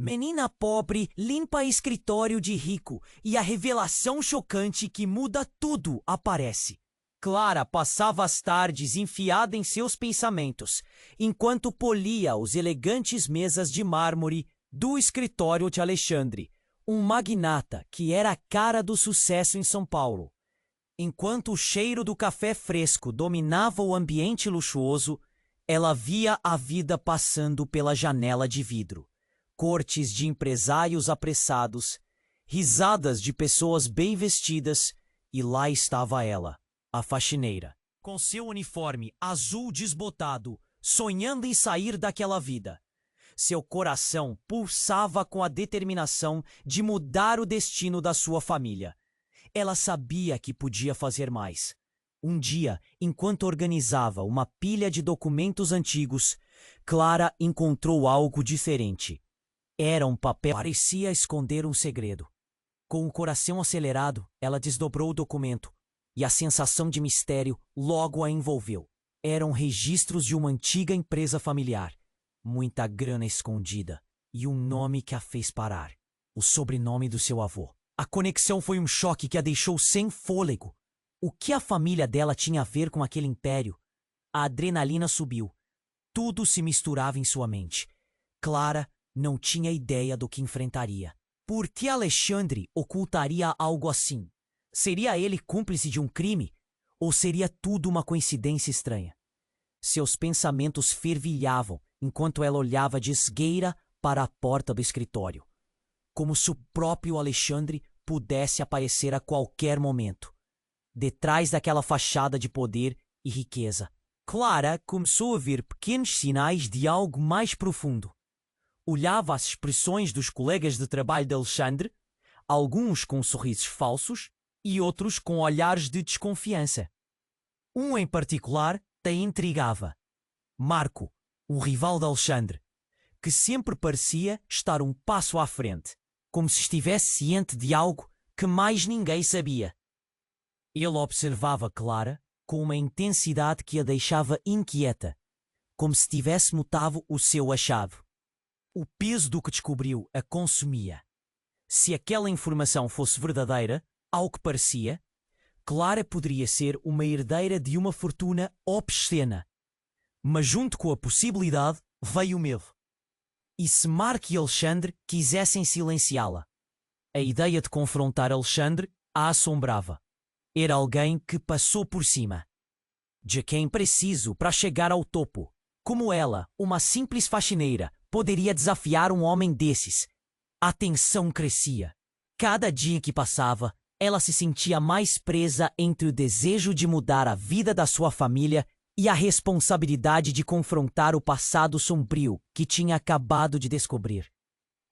Menina pobre limpa escritório de rico e a revelação chocante que muda tudo aparece. Clara passava as tardes enfiada em seus pensamentos, enquanto polia os elegantes mesas de mármore do escritório de Alexandre, um magnata que era a cara do sucesso em São Paulo. Enquanto o cheiro do café fresco dominava o ambiente luxuoso, ela via a vida passando pela janela de vidro. Cortes de empresários apressados, risadas de pessoas bem vestidas, e lá estava ela, a faxineira, com seu uniforme azul desbotado, sonhando em sair daquela vida. Seu coração pulsava com a determinação de mudar o destino da sua família. Ela sabia que podia fazer mais. Um dia, enquanto organizava uma pilha de documentos antigos, Clara encontrou algo diferente. Era um papel que parecia esconder um segredo. Com o coração acelerado, ela desdobrou o documento, e a sensação de mistério logo a envolveu. Eram registros de uma antiga empresa familiar. Muita grana escondida, e um nome que a fez parar. O sobrenome do seu avô. A conexão foi um choque que a deixou sem fôlego. O que a família dela tinha a ver com aquele império? A adrenalina subiu. Tudo se misturava em sua mente. Clara não tinha ideia do que enfrentaria. Por que Alexandre ocultaria algo assim? Seria ele cúmplice de um crime? Ou seria tudo uma coincidência estranha? Seus pensamentos fervilhavam enquanto ela olhava de esgueira para a porta do escritório. Como se o próprio Alexandre pudesse aparecer a qualquer momento. Detrás daquela fachada de poder e riqueza, Clara começou a ver pequenos sinais de algo mais profundo. Olhava as expressões dos colegas de trabalho de Alexandre, alguns com sorrisos falsos e outros com olhares de desconfiança. Um em particular a intrigava. Marco, o rival de Alexandre, que sempre parecia estar um passo à frente, como se estivesse ciente de algo que mais ninguém sabia. Ele observava Clara com uma intensidade que a deixava inquieta, como se tivesse notado o seu achado. O peso do que descobriu a consumia. Se aquela informação fosse verdadeira, ao que parecia, Clara poderia ser uma herdeira de uma fortuna obscena. Mas junto com a possibilidade veio o medo. E se Marco e Alexandre quisessem silenciá-la? A ideia de confrontar Alexandre a assombrava. Era alguém que passou por cima. De quem preciso para chegar ao topo. Como ela, uma simples faxineira, poderia desafiar um homem desses? A tensão crescia. Cada dia que passava, ela se sentia mais presa entre o desejo de mudar a vida da sua família e a responsabilidade de confrontar o passado sombrio que tinha acabado de descobrir.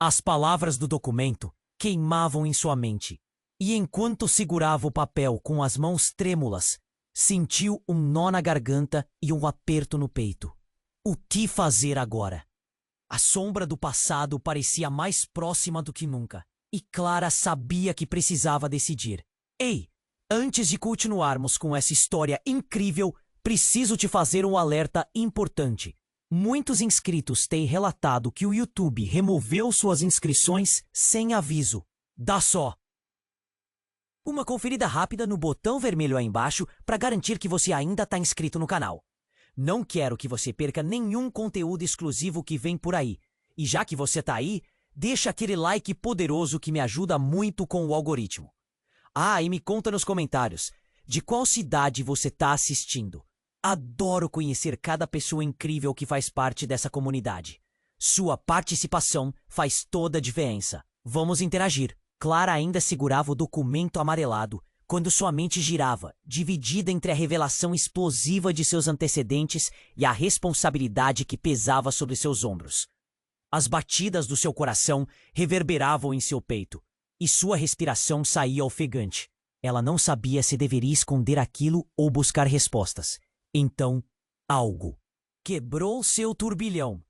As palavras do documento queimavam em sua mente, e enquanto segurava o papel com as mãos trêmulas, sentiu um nó na garganta e um aperto no peito. O que fazer agora? A sombra do passado parecia mais próxima do que nunca, e Clara sabia que precisava decidir. Ei, antes de continuarmos com essa história incrível, preciso te fazer um alerta importante. Muitos inscritos têm relatado que o YouTube removeu suas inscrições sem aviso. Dá só uma conferida rápida no botão vermelho aí embaixo para garantir que você ainda está inscrito no canal. Não quero que você perca nenhum conteúdo exclusivo que vem por aí. E já que você está aí, deixa aquele like poderoso que me ajuda muito com o algoritmo. Ah, e me conta nos comentários, de qual cidade você está assistindo? Adoro conhecer cada pessoa incrível que faz parte dessa comunidade. Sua participação faz toda a diferença. Vamos interagir. Clara ainda segurava o documento amarelado quando sua mente girava, dividida entre a revelação explosiva de seus antecedentes e a responsabilidade que pesava sobre seus ombros. As batidas do seu coração reverberavam em seu peito, e sua respiração saía ofegante. Ela não sabia se deveria esconder aquilo ou buscar respostas. Então, algo quebrou seu turbilhão.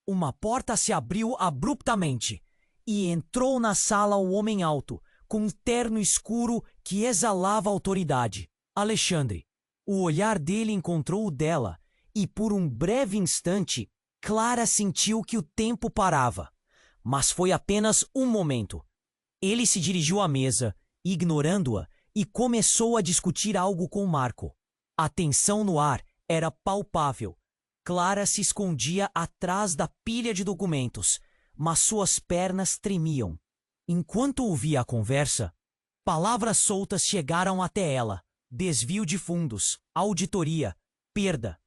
Uma porta se abriu abruptamente, e entrou na sala um homem alto, com um terno escuro que exalava autoridade. Alexandre. O olhar dele encontrou o dela, e por um breve instante, Clara sentiu que o tempo parava. mas foi apenas um momento. Ele se dirigiu à mesa, ignorando-a, e começou a discutir algo com Marco. A tensão no ar era palpável. Clara se escondia atrás da pilha de documentos, mas suas pernas tremiam. Enquanto ouvia a conversa, palavras soltas chegaram até ela: desvio de fundos, auditoria, perda.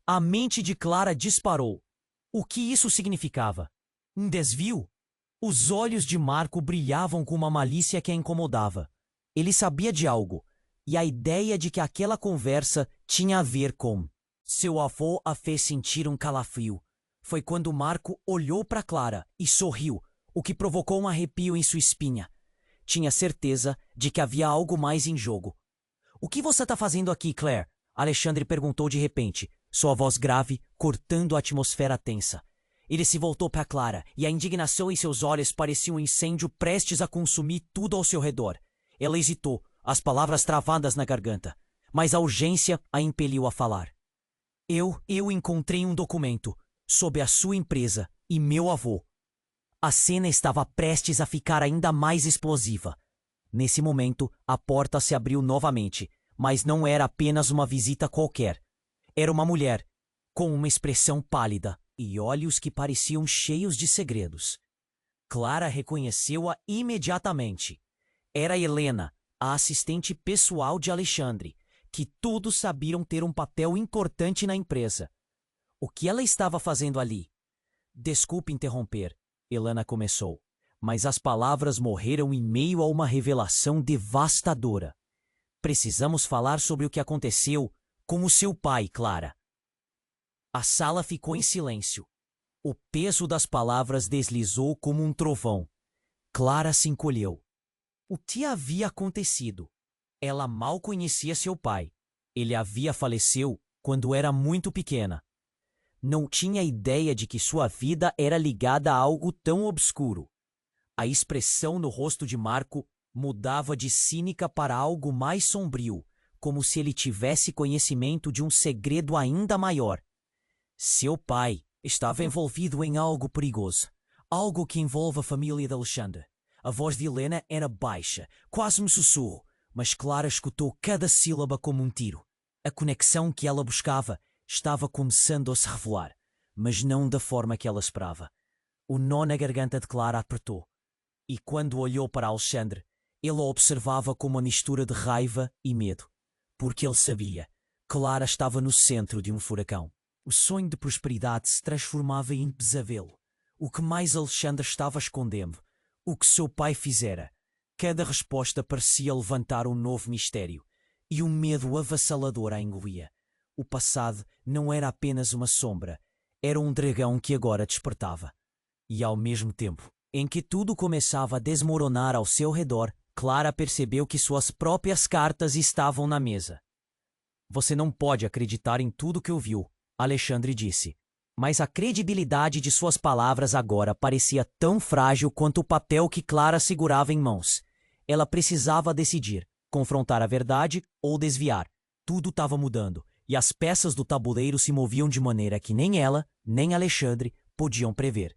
A mente de Clara disparou. O que isso significava? Um desvio? Os olhos de Marco brilhavam com uma malícia que a incomodava. Ele sabia de algo, e a ideia de que aquela conversa tinha a ver com seu avô a fez sentir um calafrio. Foi quando Marco olhou para Clara e sorriu, o que provocou um arrepio em sua espinha. Tinha certeza de que havia algo mais em jogo. O que você está fazendo aqui, Claire? Alexandre perguntou de repente, sua voz grave cortando a atmosfera tensa. Ele se voltou para Clara e a indignação em seus olhos parecia um incêndio prestes a consumir tudo ao seu redor. Ela hesitou, as palavras travadas na garganta, mas a urgência a impeliu a falar. Eu encontrei um documento sobre a sua empresa e meu avô. A cena estava prestes a ficar ainda mais explosiva. Nesse momento, a porta se abriu novamente, mas não era apenas uma visita qualquer. Era uma mulher, com uma expressão pálida e olhos que pareciam cheios de segredos. Clara reconheceu-a imediatamente. Era Helena, a assistente pessoal de Alexandre, que todos sabiam ter um papel importante na empresa. O que ela estava fazendo ali? Desculpe interromper, Helena começou, mas as palavras morreram em meio a uma revelação devastadora. Precisamos falar sobre o que aconteceu com o seu pai, Clara. A sala ficou em silêncio. O peso das palavras deslizou como um trovão. Clara se encolheu. O que havia acontecido? Ela mal conhecia seu pai. Ele havia falecido quando era muito pequena. Não tinha ideia de que sua vida era ligada a algo tão obscuro. A expressão no rosto de Marco mudava de cínica para algo mais sombrio, como se ele tivesse conhecimento de um segredo ainda maior. Seu pai estava envolvido em algo perigoso, algo que envolve a família de Alexandre. A voz de Helena era baixa, quase um sussurro, mas Clara escutou cada sílaba como um tiro. A conexão que ela buscava estava começando a se revelar, mas não da forma que ela esperava. O nó na garganta de Clara apertou, e quando olhou para Alexandre, ele a observava com uma mistura de raiva e medo, porque ele sabia. Clara estava no centro de um furacão. O sonho de prosperidade se transformava em pesadelo. O que mais Alexandre estava escondendo? O que seu pai fizera? Cada resposta parecia levantar um novo mistério, e um medo avassalador a engolia. O passado não era apenas uma sombra, era um dragão que agora despertava. E ao mesmo tempo em que tudo começava a desmoronar ao seu redor, Clara percebeu que suas próprias cartas estavam na mesa. Você não pode acreditar em tudo que ouviu, Alexandre disse. Mas a credibilidade de suas palavras agora parecia tão frágil quanto o papel que Clara segurava em mãos. Ela precisava decidir, confrontar a verdade ou desviar. Tudo estava mudando, e as peças do tabuleiro se moviam de maneira que nem ela, nem Alexandre podiam prever.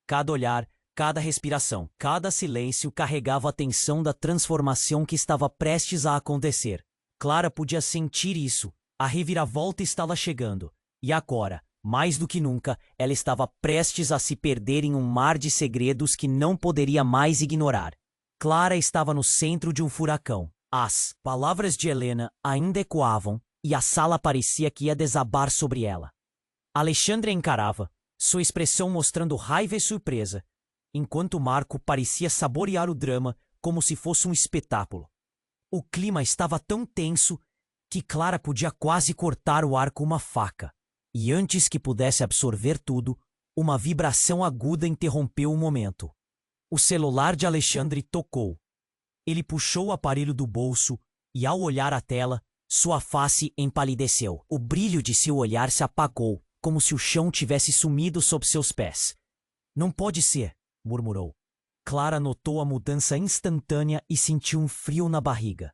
Cada olhar, cada respiração, cada silêncio carregava a tensão da transformação que estava prestes a acontecer. Clara podia sentir isso. A reviravolta estava chegando. E agora, mais do que nunca, ela estava prestes a se perder em um mar de segredos que não poderia mais ignorar. Clara estava no centro de um furacão. As palavras de Helena ainda ecoavam e a sala parecia que ia desabar sobre ela. Alexandre a encarava, sua expressão mostrando raiva e surpresa, enquanto Marco parecia saborear o drama como se fosse um espetáculo. O clima estava tão tenso que Clara podia quase cortar o ar com uma faca. E antes que pudesse absorver tudo, uma vibração aguda interrompeu o momento. O celular de Alexandre tocou. Ele puxou o aparelho do bolso e, ao olhar a tela, sua face empalideceu. O brilho de seu olhar se apagou, como se o chão tivesse sumido sob seus pés. Não pode ser, murmurou. Clara notou a mudança instantânea e sentiu um frio na barriga.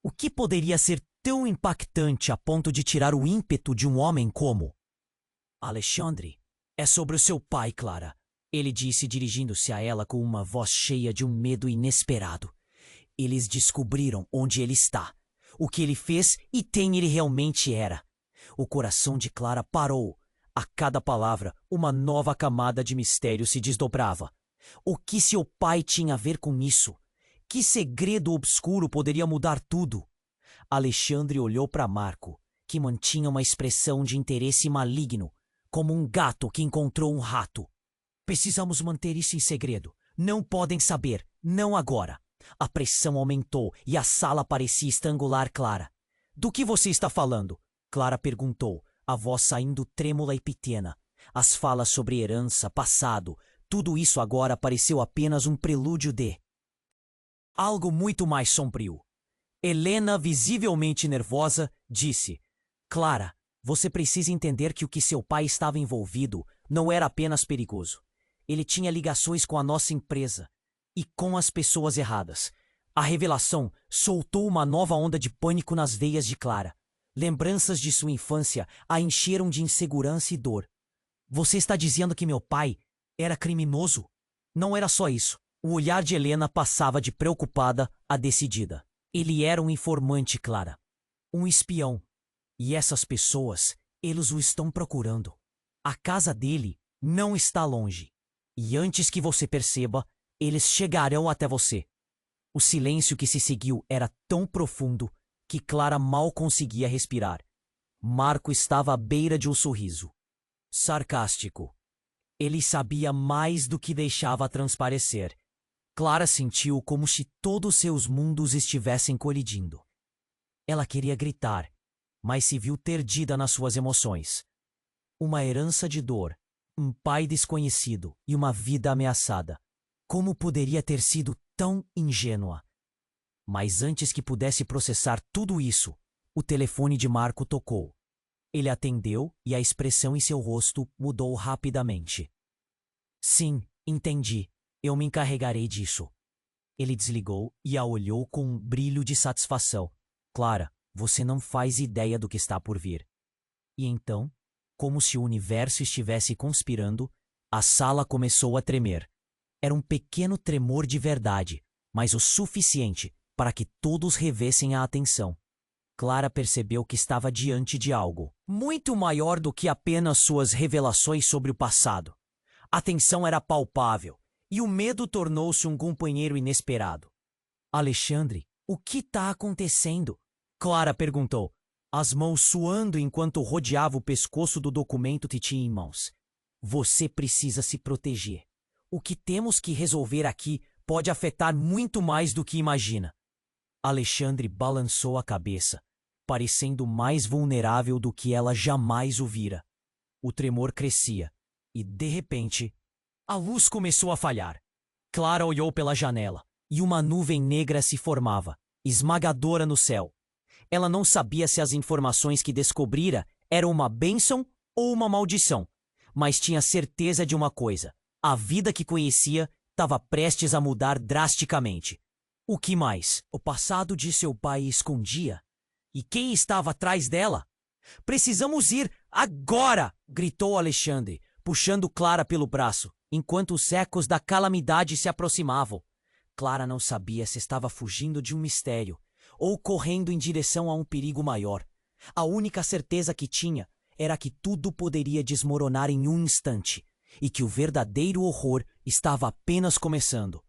O que poderia ser tão impactante a ponto de tirar o ímpeto de um homem como Alexandre? É sobre o seu pai, Clara. Ele disse, dirigindo-se a ela com uma voz cheia de um medo inesperado. Eles descobriram onde ele está, o que ele fez e quem ele realmente era. O coração de Clara parou. A cada palavra, uma nova camada de mistério se desdobrava. O que seu pai tinha a ver com isso? Que segredo obscuro poderia mudar tudo? Alexandre olhou para Marco, que mantinha uma expressão de interesse maligno, como um gato que encontrou um rato. Precisamos manter isso em segredo. Não podem saber, não agora. A pressão aumentou e a sala parecia estrangular Clara. Do que você está falando? Clara perguntou, a voz saindo trêmula e pequena. As falas sobre herança, passado, tudo isso agora pareceu apenas um prelúdio de algo muito mais sombrio. Helena, visivelmente nervosa, disse: Clara, você precisa entender que o que seu pai estava envolvido não era apenas perigoso. Ele tinha ligações com a nossa empresa e com as pessoas erradas. A revelação soltou uma nova onda de pânico nas veias de Clara. Lembranças de sua infância a encheram de insegurança e dor. Você está dizendo que meu pai era criminoso? Não era só isso. O olhar de Helena passava de preocupada a decidida. Ele era um informante, Clara. Um espião. E essas pessoas, eles o estão procurando. A casa dele não está longe. E antes que você perceba, eles chegarão até você. O silêncio que se seguiu era tão profundo que Clara mal conseguia respirar. Marco estava à beira de um sorriso. Sarcástico. Ele sabia mais do que deixava transparecer. Clara sentiu como se todos seus mundos estivessem colidindo. Ela queria gritar, mas se viu perdida nas suas emoções. Uma herança de dor, um pai desconhecido e uma vida ameaçada. Como poderia ter sido tão ingênua? Mas antes que pudesse processar tudo isso, o telefone de Marco tocou. Ele atendeu e a expressão em seu rosto mudou rapidamente. Sim, entendi. Eu me encarregarei disso. Ele desligou e a olhou com um brilho de satisfação. Clara, você não faz ideia do que está por vir. E então, como se o universo estivesse conspirando, a sala começou a tremer. Era um pequeno tremor de verdade, mas o suficiente para que todos revessem a atenção. Clara percebeu que estava diante de algo muito maior do que apenas suas revelações sobre o passado. A tensão era palpável e o medo tornou-se um companheiro inesperado. Alexandre, o que está acontecendo? Clara perguntou, as mãos suando enquanto rodeava o pescoço do documento que tinha em mãos. Você precisa se proteger. O que temos que resolver aqui pode afetar muito mais do que imagina. Alexandre balançou a cabeça, parecendo mais vulnerável do que ela jamais o vira. O tremor crescia e, de repente, a luz começou a falhar. Clara olhou pela janela e uma nuvem negra se formava, esmagadora no céu. Ela não sabia se as informações que descobrira eram uma bênção ou uma maldição, mas tinha certeza de uma coisa: a vida que conhecia estava prestes a mudar drasticamente. O que mais? O passado de seu pai escondia? E quem estava atrás dela? Precisamos ir agora! Gritou Alexandre, puxando Clara pelo braço, enquanto os ecos da calamidade se aproximavam. Clara não sabia se estava fugindo de um mistério ou correndo em direção a um perigo maior. A única certeza que tinha era que tudo poderia desmoronar em um instante e que o verdadeiro horror estava apenas começando.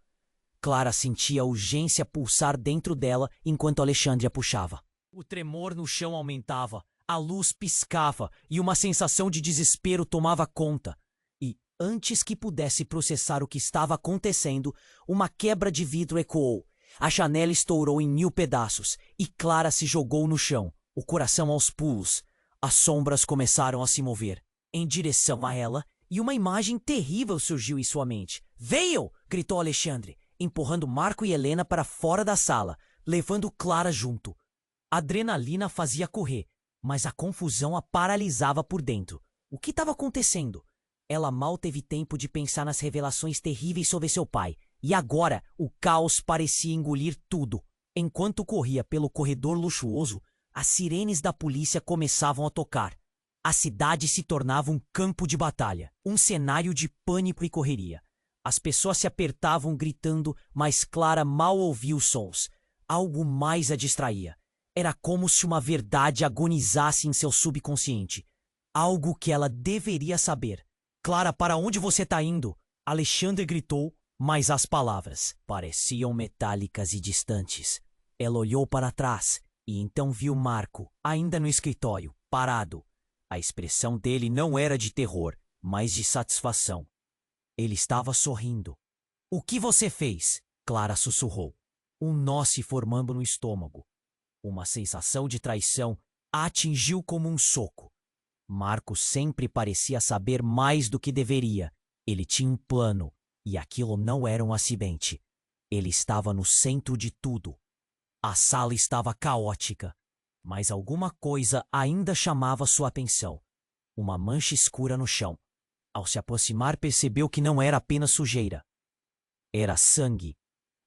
Clara sentia a urgência pulsar dentro dela enquanto Alexandre a puxava. O tremor no chão aumentava, a luz piscava e uma sensação de desespero tomava conta. E, antes que pudesse processar o que estava acontecendo, uma quebra de vidro ecoou. A janela estourou em 1000 pedaços e Clara se jogou no chão, o coração aos pulos. As sombras começaram a se mover em direção a ela e uma imagem terrível surgiu em sua mente. "Veio!" gritou Alexandre, empurrando Marco e Helena para fora da sala, levando Clara junto. A adrenalina fazia correr, mas a confusão a paralisava por dentro. O que estava acontecendo? Ela mal teve tempo de pensar nas revelações terríveis sobre seu pai, e agora o caos parecia engolir tudo. Enquanto corria pelo corredor luxuoso, as sirenes da polícia começavam a tocar. A cidade se tornava um campo de batalha, um cenário de pânico e correria. As pessoas se apertavam gritando, mas Clara mal ouvia os sons. Algo mais a distraía. Era como se uma verdade agonizasse em seu subconsciente. Algo que ela deveria saber. Clara, para onde você está indo? Alexandre gritou, mas as palavras pareciam metálicas e distantes. Ela olhou para trás e então viu Marco, ainda no escritório, parado. A expressão dele não era de terror, mas de satisfação. Ele estava sorrindo. O que você fez? Clara sussurrou. Um nó se formando no estômago. Uma sensação de traição a atingiu como um soco. Marco sempre parecia saber mais do que deveria. Ele tinha um plano, e aquilo não era um acidente. Ele estava no centro de tudo. A sala estava caótica, mas alguma coisa ainda chamava sua atenção. Uma mancha escura no chão. Ao se aproximar, percebeu que não era apenas sujeira. Era sangue.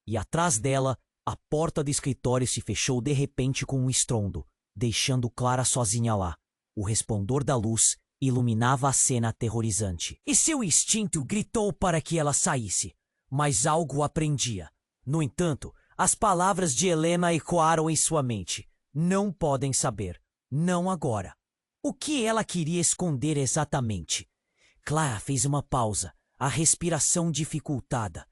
E atrás dela, a porta do escritório se fechou de repente com um estrondo, deixando Clara sozinha lá. O resplandor da luz iluminava a cena aterrorizante. E seu instinto gritou para que ela saísse, mas algo a prendia. No entanto, as palavras de Helena ecoaram em sua mente. Não podem saber. Não agora. O que ela queria esconder exatamente? Clara fez uma pausa, a respiração dificultada.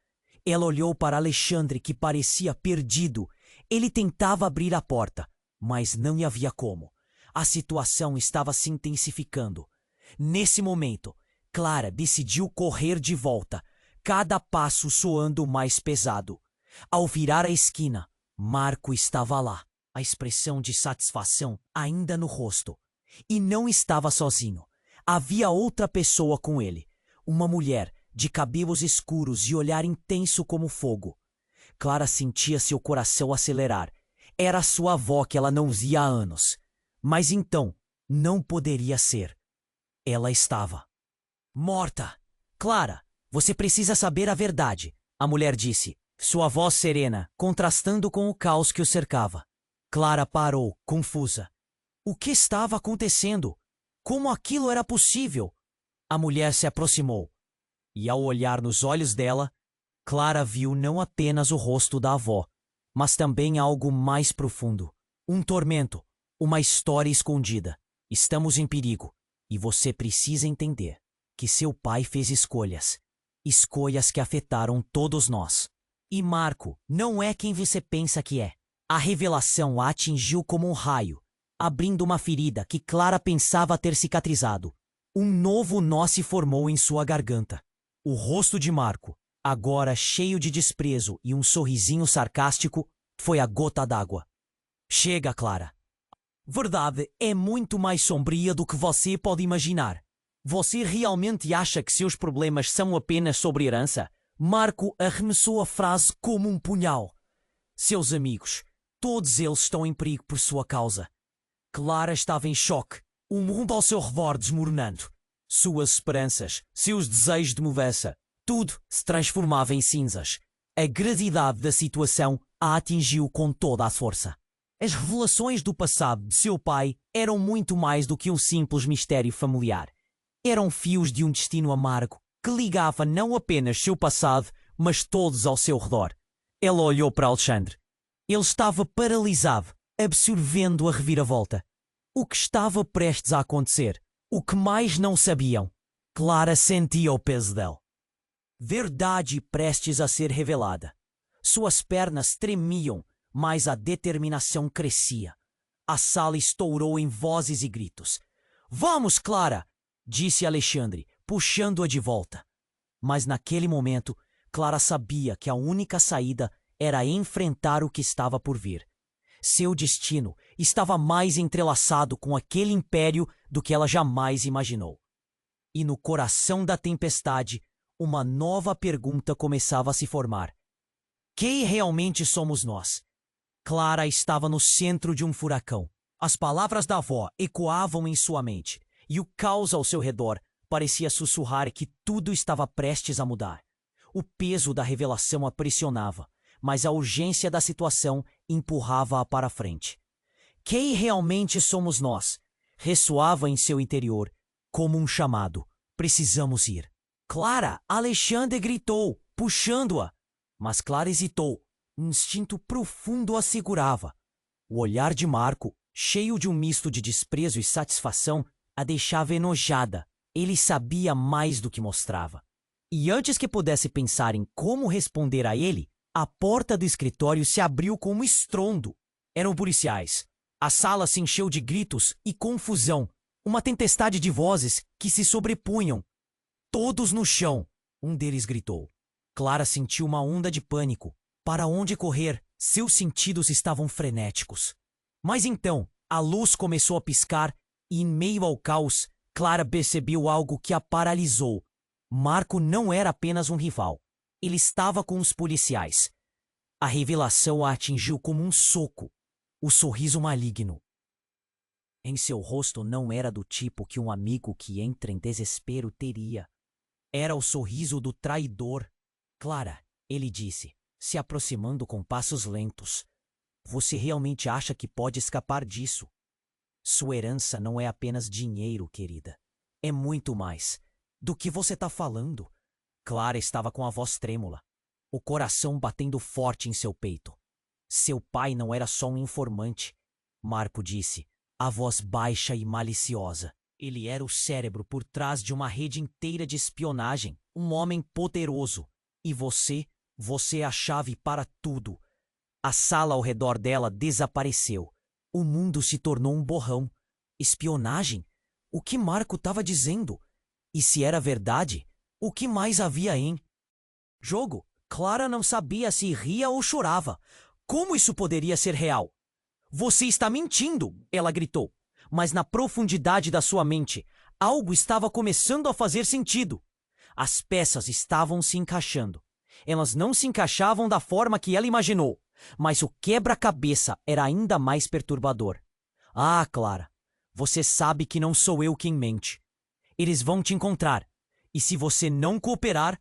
Ela olhou para Alexandre, que parecia perdido. Ele tentava abrir a porta, mas não havia como. A situação estava se intensificando. Nesse momento, Clara decidiu correr de volta, cada passo soando mais pesado. Ao virar a esquina, Marco estava lá, a expressão de satisfação ainda no rosto. E não estava sozinho. Havia outra pessoa com ele, uma mulher de cabelos escuros e olhar intenso como fogo. Clara sentia seu coração acelerar. Era sua avó que ela não via há anos. Mas então, não poderia ser. Ela estava morta. Clara, você precisa saber a verdade, a mulher disse, sua voz serena, contrastando com o caos que o cercava. Clara parou, confusa. O que estava acontecendo? Como aquilo era possível? A mulher se aproximou. E ao olhar nos olhos dela, Clara viu não apenas o rosto da avó, mas também algo mais profundo. Um tormento, uma história escondida. Estamos em perigo, e você precisa entender que seu pai fez escolhas. Escolhas que afetaram todos nós. E Marco não é quem você pensa que é. A revelação a atingiu como um raio, abrindo uma ferida que Clara pensava ter cicatrizado. Um novo nó se formou em sua garganta. O rosto de Marco, agora cheio de desprezo e um sorrisinho sarcástico, foi a gota d'água. Chega, Clara. Verdade é muito mais sombria do que você pode imaginar. Você realmente acha que seus problemas são apenas sobre herança? Marco arremessou a frase como um punhal. Seus amigos, todos eles estão em perigo por sua causa. Clara estava em choque, o mundo ao seu redor desmoronando. Suas esperanças, seus desejos de mudança, tudo se transformava em cinzas. A gravidade da situação a atingiu com toda a força. As revelações do passado de seu pai eram muito mais do que um simples mistério familiar. Eram fios de um destino amargo que ligava não apenas seu passado, mas todos ao seu redor. Ela olhou para Alexandre. Ele estava paralisado, absorvendo a reviravolta. O que estava prestes a acontecer? O que mais não sabiam? Clara sentia o peso dela. Verdade prestes a ser revelada. Suas pernas tremiam, mas a determinação crescia. A sala estourou em vozes e gritos. Vamos, Clara! Disse Alexandre, puxando-a de volta. Mas naquele momento, Clara sabia que a única saída era enfrentar o que estava por vir. Seu destino estava mais entrelaçado com aquele império do que ela jamais imaginou. E no coração da tempestade, uma nova pergunta começava a se formar. Quem realmente somos nós? Clara estava no centro de um furacão. As palavras da avó ecoavam em sua mente, e o caos ao seu redor parecia sussurrar que tudo estava prestes a mudar. O peso da revelação a pressionava, mas a urgência da situação empurrava-a para frente. Quem realmente somos nós? ressoava em seu interior, como um chamado. Precisamos ir. Clara! Alexandre gritou, puxando-a. Mas Clara hesitou. Um instinto profundo a segurava. O olhar de Marco, cheio de um misto de desprezo e satisfação, a deixava enojada. Ele sabia mais do que mostrava. E antes que pudesse pensar em como responder a ele, a porta do escritório se abriu com um estrondo. Eram policiais. A sala se encheu de gritos e confusão. Uma tempestade de vozes que se sobrepunham. Todos no chão. Um deles gritou. Clara sentiu uma onda de pânico. Para onde correr? Seus sentidos estavam frenéticos. Mas então, a luz começou a piscar e, em meio ao caos, Clara percebeu algo que a paralisou. Marco não era apenas um rival. Ele estava com os policiais. A revelação a atingiu como um soco. O sorriso maligno em seu rosto não era do tipo que um amigo que entra em desespero teria. Era o sorriso do traidor. Clara, ele disse, se aproximando com passos lentos. Você realmente acha que pode escapar disso? Sua herança não é apenas dinheiro, querida. É muito mais. Do que você está falando? Clara estava com a voz trêmula, o coração batendo forte em seu peito. Seu pai não era só um informante, Marco disse, a voz baixa e maliciosa. Ele era o cérebro por trás de uma rede inteira de espionagem, um homem poderoso. E você é a chave para tudo. A sala ao redor dela desapareceu. O mundo se tornou um borrão. Espionagem? O que Marco estava dizendo? E se era verdade, o que mais havia em jogo? Clara não sabia se ria ou chorava. Como isso poderia ser real? Você está mentindo, ela gritou. Mas na profundidade da sua mente, algo estava começando a fazer sentido. As peças estavam se encaixando. Elas não se encaixavam da forma que ela imaginou, mas o quebra-cabeça era ainda mais perturbador. Ah, Clara, você sabe que não sou eu quem mente. Eles vão te encontrar. E se você não cooperar...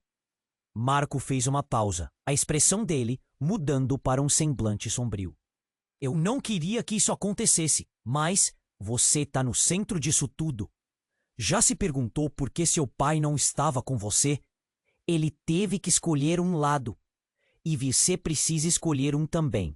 Marco fez uma pausa, a expressão dele mudando para um semblante sombrio. Eu não queria que isso acontecesse, mas você está no centro disso tudo. Já se perguntou por que seu pai não estava com você? Ele teve que escolher um lado. E você precisa escolher um também.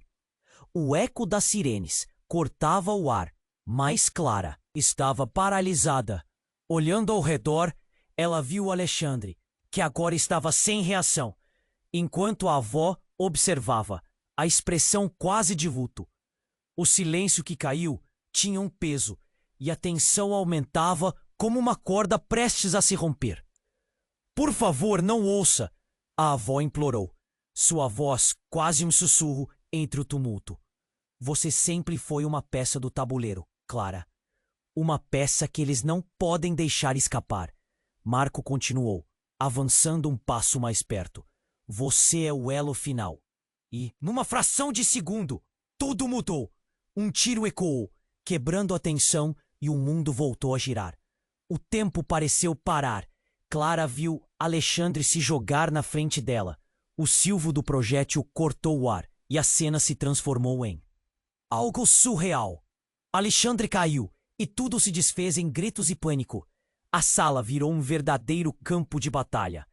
O eco das sirenes cortava o ar, mas Clara estava paralisada. Olhando ao redor, ela viu Alexandre, que agora estava sem reação, enquanto a avó observava, a expressão quase de luto. O silêncio que caiu tinha um peso, e a tensão aumentava como uma corda prestes a se romper. Por favor, não ouça, a avó implorou, sua voz quase um sussurro entre o tumulto. Você sempre foi uma peça do tabuleiro, Clara. Uma peça que eles não podem deixar escapar. Marco continuou, avançando um passo mais perto. Você é o elo final. E, numa fração de segundo, tudo mudou. Um tiro ecoou, quebrando a tensão, e o mundo voltou a girar. O tempo pareceu parar. Clara viu Alexandre se jogar na frente dela. O silvo do projétil cortou o ar, e a cena se transformou em algo surreal. Alexandre caiu, e tudo se desfez em gritos e pânico. A sala virou um verdadeiro campo de batalha.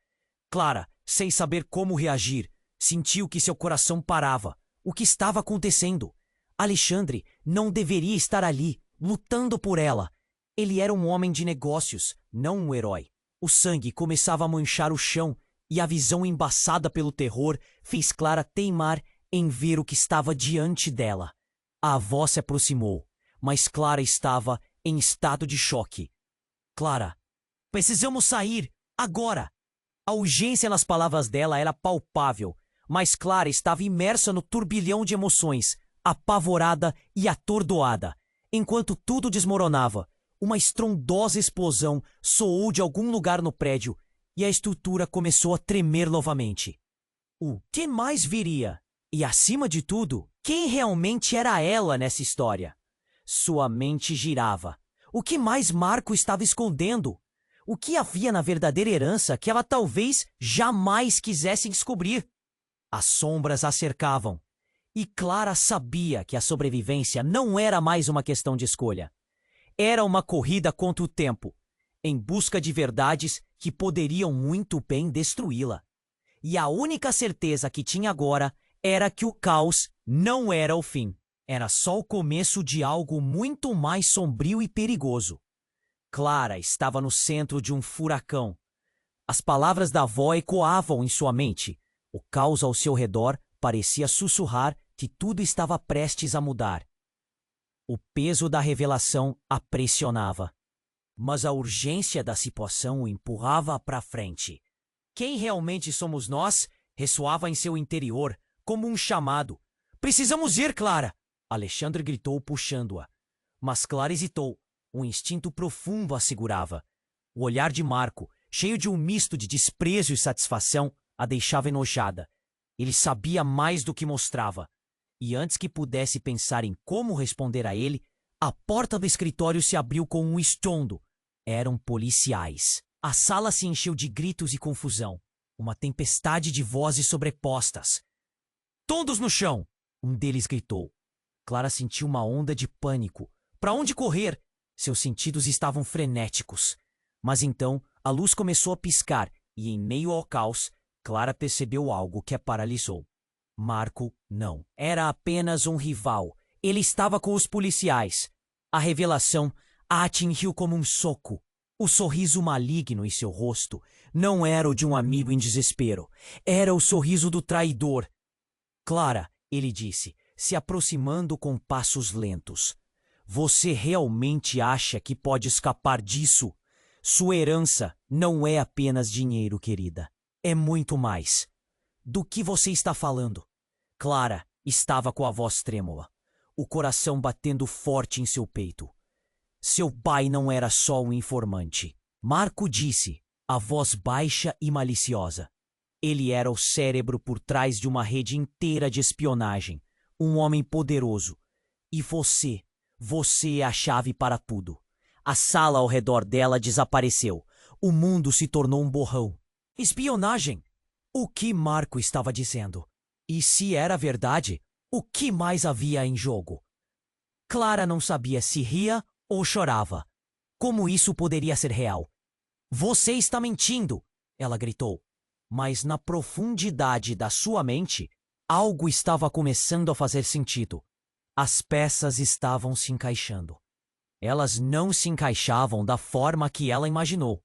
Clara, sem saber como reagir, sentiu que seu coração parava. O que estava acontecendo? Alexandre não deveria estar ali, lutando por ela. Ele era um homem de negócios, não um herói. O sangue começava a manchar o chão e a visão embaçada pelo terror fez Clara teimar em ver o que estava diante dela. A avó se aproximou, mas Clara estava em estado de choque. Clara, precisamos sair, agora! A urgência nas palavras dela era palpável, mas Clara estava imersa no turbilhão de emoções, apavorada e atordoada. Enquanto tudo desmoronava, uma estrondosa explosão soou de algum lugar no prédio e a estrutura começou a tremer novamente. O que mais viria? E, acima de tudo, quem realmente era ela nessa história? Sua mente girava. O que mais Marco estava escondendo? O que havia na verdadeira herança que ela talvez jamais quisesse descobrir? As sombras a cercavam. E Clara sabia que a sobrevivência não era mais uma questão de escolha. Era uma corrida contra o tempo, em busca de verdades que poderiam muito bem destruí-la. E a única certeza que tinha agora era que o caos não era o fim. Era só o começo de algo muito mais sombrio e perigoso. Clara estava no centro de um furacão. As palavras da avó ecoavam em sua mente. O caos ao seu redor parecia sussurrar que tudo estava prestes a mudar. O peso da revelação a pressionava. Mas a urgência da situação o empurrava para frente. Quem realmente somos nós? Ressoava em seu interior, como um chamado. Precisamos ir, Clara! Alexandre gritou, puxando-a. Mas Clara hesitou. Um instinto profundo a segurava. O olhar de Marco, cheio de um misto de desprezo e satisfação, a deixava enojada. Ele sabia mais do que mostrava. E antes que pudesse pensar em como responder a ele, a porta do escritório se abriu com um estrondo. Eram policiais. A sala se encheu de gritos e confusão. Uma tempestade de vozes sobrepostas. Todos no chão! Um deles gritou. Clara sentiu uma onda de pânico. Para onde correr? Seus sentidos estavam frenéticos. Mas então, a luz começou a piscar e, em meio ao caos, Clara percebeu algo que a paralisou. Marco não. Era apenas um rival. Ele estava com os policiais. A revelação a atingiu como um soco. O sorriso maligno em seu rosto não era o de um amigo em desespero. Era o sorriso do traidor. Clara, ele disse, se aproximando com passos lentos. Você realmente acha que pode escapar disso? Sua herança não é apenas dinheiro, querida. É muito mais. Do que você está falando? Clara estava com a voz trêmula, o coração batendo forte em seu peito. Seu pai não era só um informante. Marco disse, a voz baixa e maliciosa. Ele era o cérebro por trás de uma rede inteira de espionagem. Um homem poderoso. E você é a chave para tudo. A sala ao redor dela desapareceu. O mundo se tornou um borrão. Espionagem? O que Marco estava dizendo? E se era verdade, o que mais havia em jogo? Clara não sabia se ria ou chorava. Como isso poderia ser real? Você está mentindo! Ela gritou. Mas na profundidade da sua mente, algo estava começando a fazer sentido. As peças estavam se encaixando. Elas não se encaixavam da forma que ela imaginou.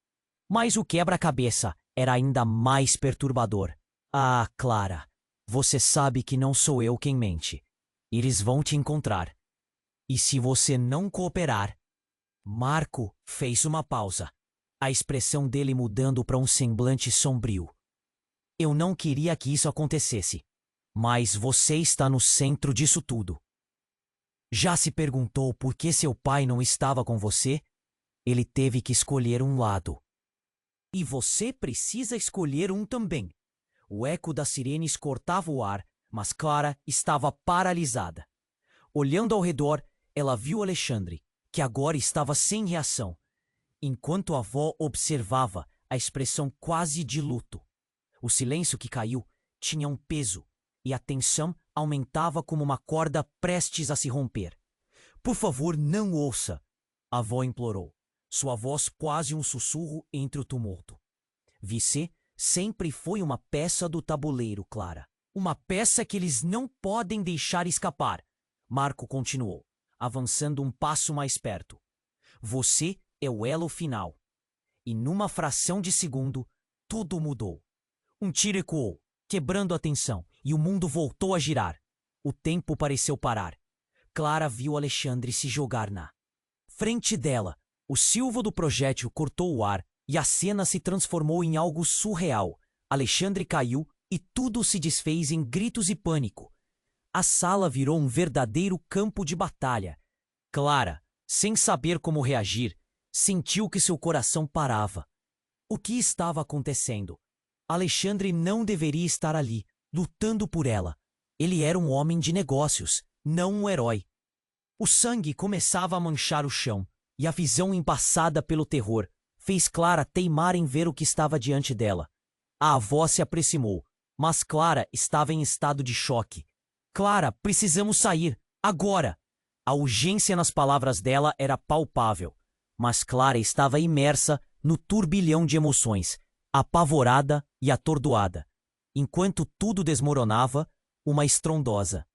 Mas o quebra-cabeça era ainda mais perturbador. Ah, Clara, você sabe que não sou eu quem mente. Eles vão te encontrar. E se você não cooperar... Marco fez uma pausa, a expressão dele mudando para um semblante sombrio. Eu não queria que isso acontecesse, mas você está no centro disso tudo. Já se perguntou por que seu pai não estava com você? Ele teve que escolher um lado. E você precisa escolher um também. O eco das sirenes cortava o ar, mas Clara estava paralisada. Olhando ao redor, ela viu Alexandre, que agora estava sem reação, enquanto a avó observava a expressão quase de luto. O silêncio que caiu tinha um peso, e a tensão aumentava como uma corda prestes a se romper. Por favor, não ouça, a avó implorou, sua voz quase um sussurro entre o tumulto. Você sempre foi uma peça do tabuleiro, Clara. Uma peça que eles não podem deixar escapar. Marco continuou, avançando um passo mais perto. Você é o elo final. E numa fração de segundo, tudo mudou. Um tiro ecoou, quebrando a tensão, e o mundo voltou a girar. O tempo pareceu parar. Clara viu Alexandre se jogar na frente dela. O silvo do projétil cortou o ar e a cena se transformou em algo surreal. Alexandre caiu e tudo se desfez em gritos e pânico. A sala virou um verdadeiro campo de batalha. Clara, sem saber como reagir, sentiu que seu coração parava. O que estava acontecendo? Alexandre não deveria estar ali, lutando por ela. Ele era um homem de negócios, não um herói. O sangue começava a manchar o chão, e a visão embaçada pelo terror fez Clara teimar em ver o que estava diante dela. A avó se aproximou, mas Clara estava em estado de choque. Clara, precisamos sair, agora! A urgência nas palavras dela era palpável, mas Clara estava imersa no turbilhão de emoções, apavorada e atordoada. Enquanto tudo desmoronava, uma estrondosa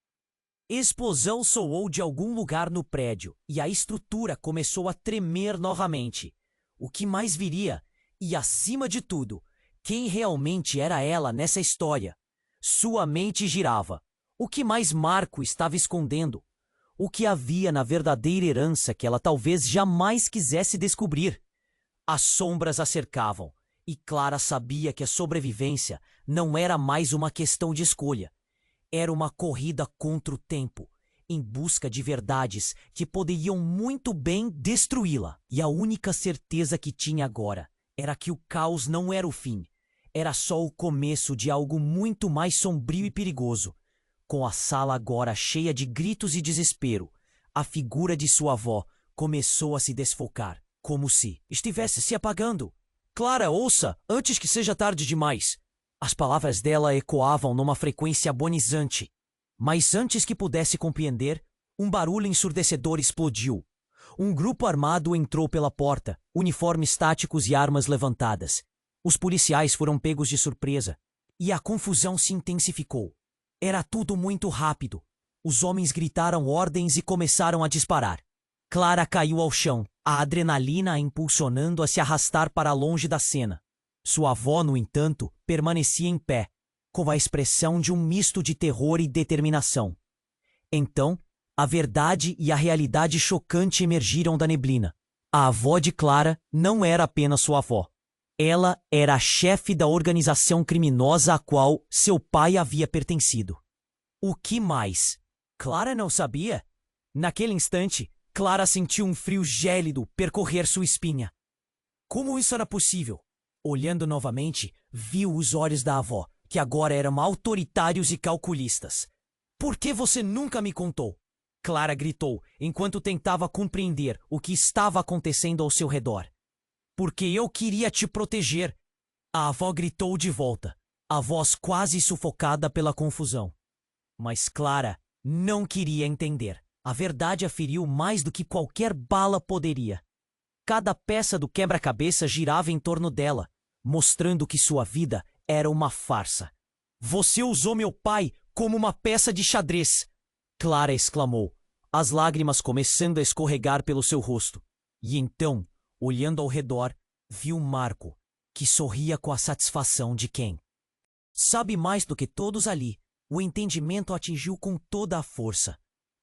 explosão soou de algum lugar no prédio e a estrutura começou a tremer novamente. O que mais viria? E, acima de tudo, quem realmente era ela nessa história? Sua mente girava. O que mais Marco estava escondendo? O que havia na verdadeira herança que ela talvez jamais quisesse descobrir? As sombras a cercavam, e Clara sabia que a sobrevivência não era mais uma questão de escolha. Era uma corrida contra o tempo, em busca de verdades que poderiam muito bem destruí-la. E a única certeza que tinha agora era que o caos não era o fim. Era só o começo de algo muito mais sombrio e perigoso. Com a sala agora cheia de gritos e desespero, a figura de sua avó começou a se desfocar, como se estivesse se apagando. Clara, ouça, antes que seja tarde demais. As palavras dela ecoavam numa frequência agonizante. Mas antes que pudesse compreender, um barulho ensurdecedor explodiu. Um grupo armado entrou pela porta, uniformes táticos e armas levantadas. Os policiais foram pegos de surpresa, e a confusão se intensificou. Era tudo muito rápido. Os homens gritaram ordens e começaram a disparar. Clara caiu ao chão, a adrenalina a impulsionando a se arrastar para longe da cena. Sua avó, no entanto, permanecia em pé, com a expressão de um misto de terror e determinação. Então, a verdade e a realidade chocante emergiram da neblina. A avó de Clara não era apenas sua avó. Ela era a chefe da organização criminosa a qual seu pai havia pertencido. O que mais? Clara não sabia. Naquele instante, Clara sentiu um frio gélido percorrer sua espinha. Como isso era possível? Olhando novamente, viu os olhos da avó, que agora eram autoritários e calculistas. Por que você nunca me contou? Clara gritou, enquanto tentava compreender o que estava acontecendo ao seu redor. Porque eu queria te proteger. A avó gritou de volta, a voz quase sufocada pela confusão. Mas Clara não queria entender. A verdade a feriu mais do que qualquer bala poderia. Cada peça do quebra-cabeça girava em torno dela, mostrando que sua vida era uma farsa. Você usou meu pai como uma peça de xadrez! Clara exclamou, as lágrimas começando a escorregar pelo seu rosto. E então, olhando ao redor, viu Marco, que sorria com a satisfação de quem sabe mais do que todos ali. O entendimento atingiu com toda a força.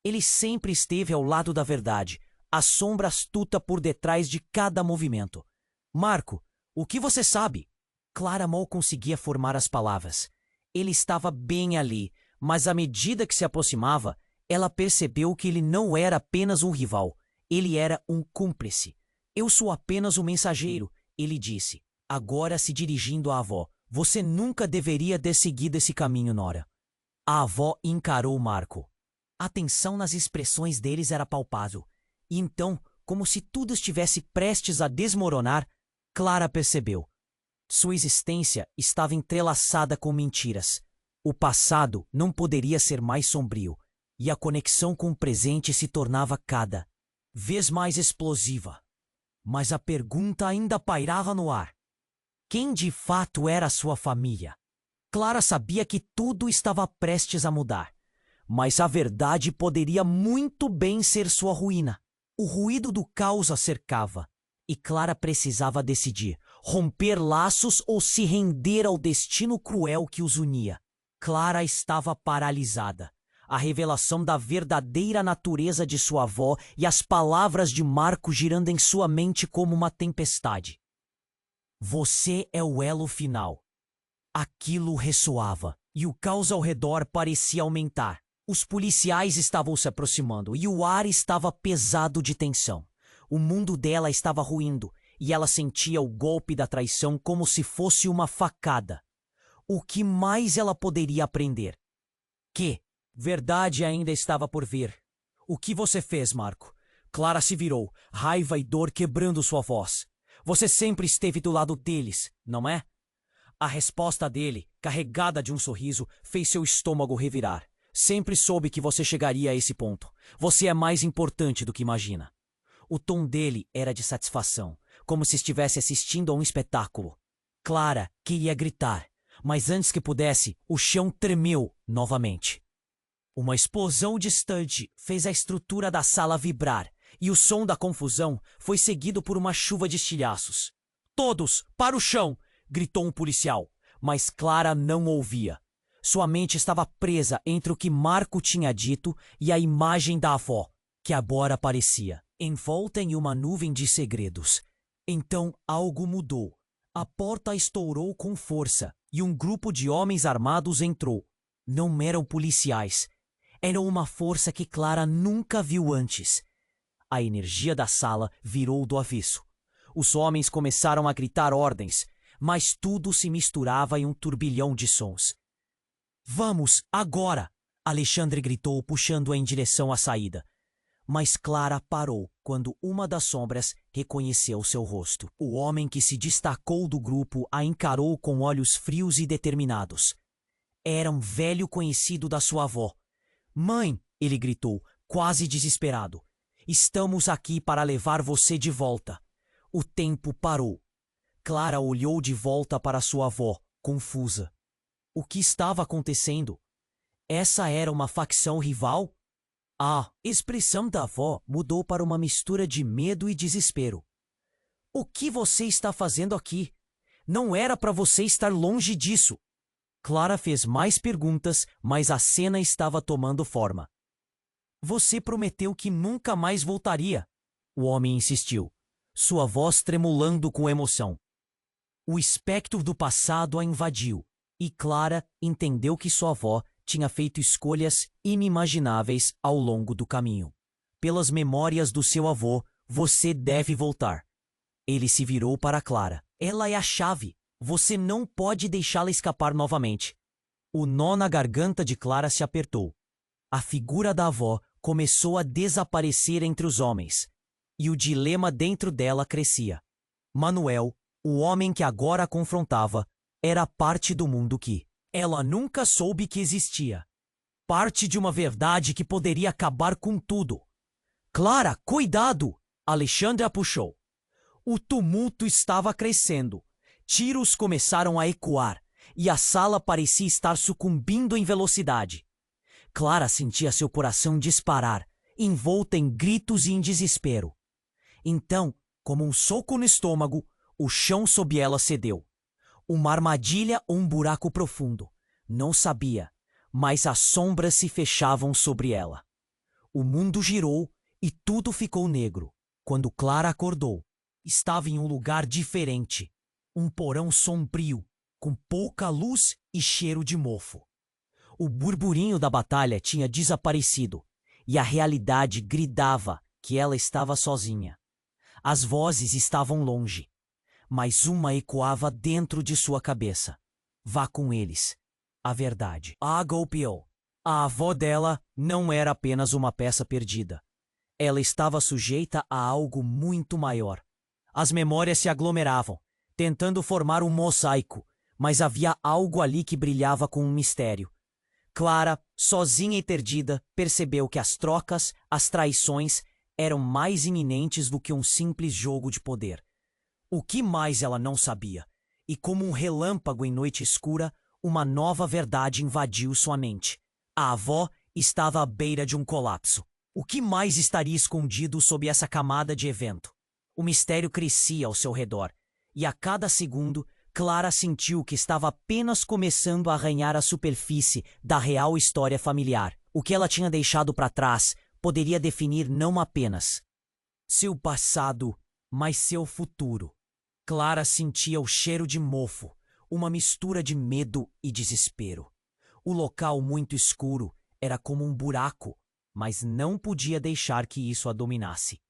Ele sempre esteve ao lado da verdade, a sombra astuta por detrás de cada movimento. Marco, o que você sabe? Clara mal conseguia formar as palavras. Ele estava bem ali, mas à medida que se aproximava, ela percebeu que ele não era apenas um rival. Ele era um cúmplice. Eu sou apenas um mensageiro, ele disse, agora se dirigindo à avó. Você nunca deveria ter seguido esse caminho, Nora. A avó encarou Marco. A tensão nas expressões deles era palpável. E então, como se tudo estivesse prestes a desmoronar, Clara percebeu. Sua existência estava entrelaçada com mentiras. O passado não poderia ser mais sombrio, e a conexão com o presente se tornava cada vez mais explosiva. Mas a pergunta ainda pairava no ar. Quem de fato era sua família? Clara sabia que tudo estava prestes a mudar, mas a verdade poderia muito bem ser sua ruína. O ruído do caos a cercava, e Clara precisava decidir, romper laços ou se render ao destino cruel que os unia. Clara estava paralisada. A revelação da verdadeira natureza de sua avó e as palavras de Marco girando em sua mente como uma tempestade. Você é o elo final. Aquilo ressoava, e o caos ao redor parecia aumentar. Os policiais estavam se aproximando, e o ar estava pesado de tensão. O mundo dela estava ruindo, e ela sentia o golpe da traição como se fosse uma facada. O que mais ela poderia aprender? Que verdade ainda estava por vir. O que você fez, Marco? Clara se virou, raiva e dor quebrando sua voz. Você sempre esteve do lado deles, não é? A resposta dele, carregada de um sorriso, fez seu estômago revirar. Sempre soube que você chegaria a esse ponto. Você é mais importante do que imagina. O tom dele era de satisfação, como se estivesse assistindo a um espetáculo. Clara queria gritar, mas antes que pudesse, o chão tremeu novamente. Uma explosão distante fez a estrutura da sala vibrar, e o som da confusão foi seguido por uma chuva de estilhaços. "Todos, para o chão!" gritou um policial, mas Clara não ouvia. Sua mente estava presa entre o que Marco tinha dito e a imagem da avó, que agora aparecia, envolta em uma nuvem de segredos. Então algo mudou. A porta estourou com força e um grupo de homens armados entrou. Não eram policiais. Eram uma força que Clara nunca viu antes. A energia da sala virou do avesso. Os homens começaram a gritar ordens, mas tudo se misturava em um turbilhão de sons. "Vamos, agora!" Alexandre gritou, puxando-a em direção à saída. Mas Clara parou quando uma das sombras reconheceu seu rosto. O homem que se destacou do grupo a encarou com olhos frios e determinados. Era um velho conhecido da sua avó. "Mãe!" ele gritou, quase desesperado. "Estamos aqui para levar você de volta." O tempo parou. Clara olhou de volta para sua avó, confusa. O que estava acontecendo? Essa era uma facção rival? A expressão da avó mudou para uma mistura de medo e desespero. "O que você está fazendo aqui? Não era para você estar longe disso." Clara fez mais perguntas, mas a cena estava tomando forma. "Você prometeu que nunca mais voltaria." O homem insistiu, sua voz tremulando com emoção. O espectro do passado a invadiu, e Clara entendeu que sua avó tinha feito escolhas inimagináveis ao longo do caminho. "Pelas memórias do seu avô, você deve voltar." Ele se virou para Clara. "Ela é a chave. Você não pode deixá-la escapar novamente." O nó na garganta de Clara se apertou. A figura da avó começou a desaparecer entre os homens, e o dilema dentro dela crescia. Manuel, o homem que agora a confrontava, era parte do mundo que ela nunca soube que existia. Parte de uma verdade que poderia acabar com tudo. "Clara, cuidado!" Alexandre a puxou. O tumulto estava crescendo. Tiros começaram a ecoar, e a sala parecia estar sucumbindo em velocidade. Clara sentia seu coração disparar, envolta em gritos e em desespero. Então, como um soco no estômago, o chão sob ela cedeu. Uma armadilha ou um buraco profundo. Não sabia, mas as sombras se fechavam sobre ela. O mundo girou e tudo ficou negro. Quando Clara acordou, estava em um lugar diferente. Um porão sombrio, com pouca luz e cheiro de mofo. O burburinho da batalha tinha desaparecido, e a realidade gritava que ela estava sozinha. As vozes estavam longe, mas uma ecoava dentro de sua cabeça. "Vá com eles." A verdade a golpeou. A avó dela não era apenas uma peça perdida. Ela estava sujeita a algo muito maior. As memórias se aglomeravam, tentando formar um mosaico, mas havia algo ali que brilhava com um mistério. Clara, sozinha e perdida, percebeu que as trocas, as traições, eram mais iminentes do que um simples jogo de poder. O que mais ela não sabia? E como um relâmpago em noite escura, uma nova verdade invadiu sua mente. A avó estava à beira de um colapso. O que mais estaria escondido sob essa camada de evento? O mistério crescia ao seu redor, e a cada segundo, Clara sentiu que estava apenas começando a arranhar a superfície da real história familiar. O que ela tinha deixado para trás poderia definir não apenas seu passado, mas seu futuro. Clara sentia o cheiro de mofo, uma mistura de medo e desespero. O local muito escuro era como um buraco, mas não podia deixar que isso a dominasse.